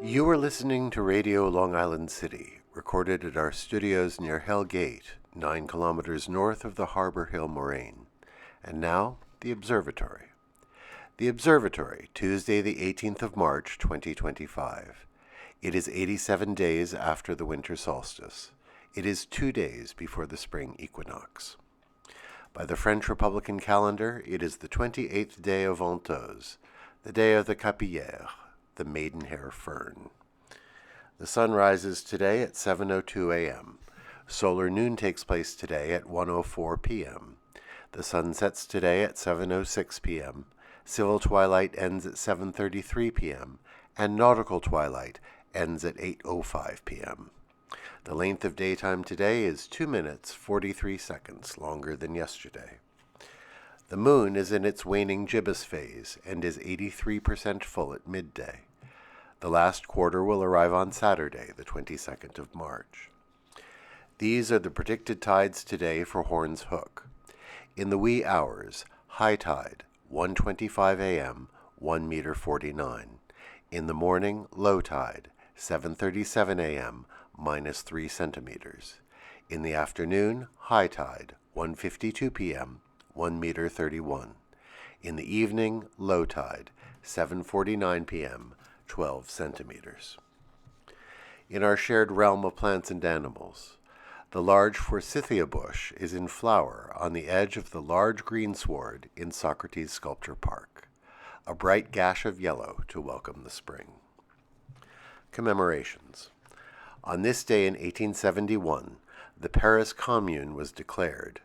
You are listening to Radio Long Island City, recorded at our studios near Hell Gate, 9 kilometers north of the Harbor Hill Moraine. And now, the Observatory. The Observatory, Tuesday the 18th of March, 2025. It is 87 days after the winter solstice. It is 2 days before the spring equinox. By the French Republican calendar, it is the 28th day of Ventose, the day of the Capillière, the maidenhair fern. The sun rises today at 7:02 a.m. Solar noon takes place today at 1:04 p.m. The sun sets today at 7:06 p.m. Civil twilight ends at 7:33 p.m. and nautical twilight ends at 8:05 p.m. The length of daytime today is 2 minutes 43 seconds longer than yesterday. The moon is in its waning gibbous phase and is 83% full at midday. The last quarter will arrive on Saturday, the 22nd of March. These are the predicted tides today for Horn's Hook. In the wee hours, high tide, 1:25 a.m., 1 meter 49. In the morning, low tide, 7:37 a.m., minus 3 centimeters. In the afternoon, high tide, 1:52 p.m., 1 meter 31. In the evening, low tide, 7:49 p.m., 12 centimeters. In our shared realm of plants and animals, the large forsythia bush is in flower on the edge of the large greensward in Socrates Sculpture Park, a bright gash of yellow to welcome the spring. Commemorations. On this day in 1871, the Paris Commune was declared.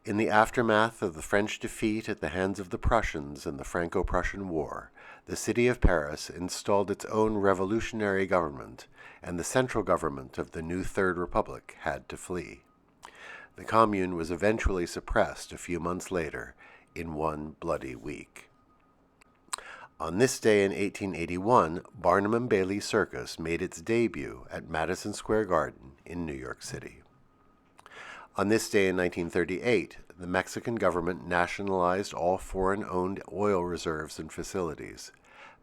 In the aftermath of the French defeat at the hands of the Prussians in the Franco-Prussian War, the city of Paris installed its own revolutionary government, and the central government of the new Third Republic had to flee. The Commune was eventually suppressed a few months later, in one bloody week. On this day in 1881, Barnum and Bailey Circus made its debut at Madison Square Garden in New York City. On this day in 1938, the Mexican government nationalized all foreign-owned oil reserves and facilities.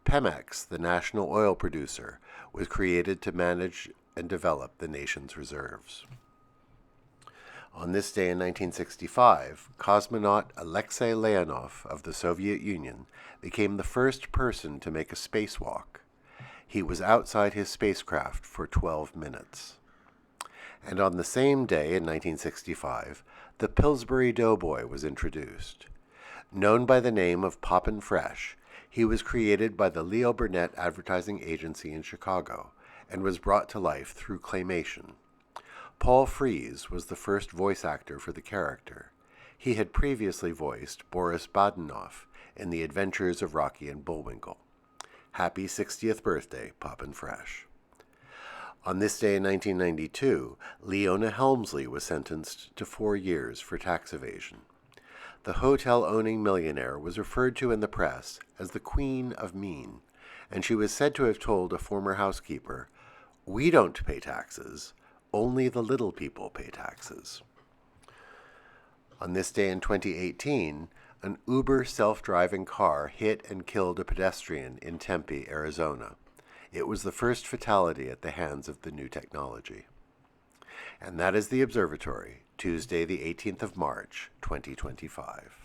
Pemex, the national oil producer, was created to manage and develop the nation's reserves. On this day in 1965, cosmonaut Alexei Leonov of the Soviet Union became the first person to make a spacewalk. He was outside his spacecraft for 12 minutes. And on the same day in 1965, the Pillsbury Doughboy was introduced. Known by the name of Poppin' Fresh, he was created by the Leo Burnett Advertising Agency in Chicago and was brought to life through claymation. Paul Frees was the first voice actor for the character. He had previously voiced Boris Badenov in The Adventures of Rocky and Bullwinkle. Happy 60th birthday, Poppin' Fresh. On this day in 1992, Leona Helmsley was sentenced to 4 years for tax evasion. The hotel-owning millionaire was referred to in the press as the Queen of Mean, and she was said to have told a former housekeeper, "We don't pay taxes, only the little people pay taxes." On this day in 2018, an Uber self-driving car hit and killed a pedestrian in Tempe, Arizona. It was the first fatality at the hands of the new technology. And that is the Observatory, Tuesday the 18th of March, 2025.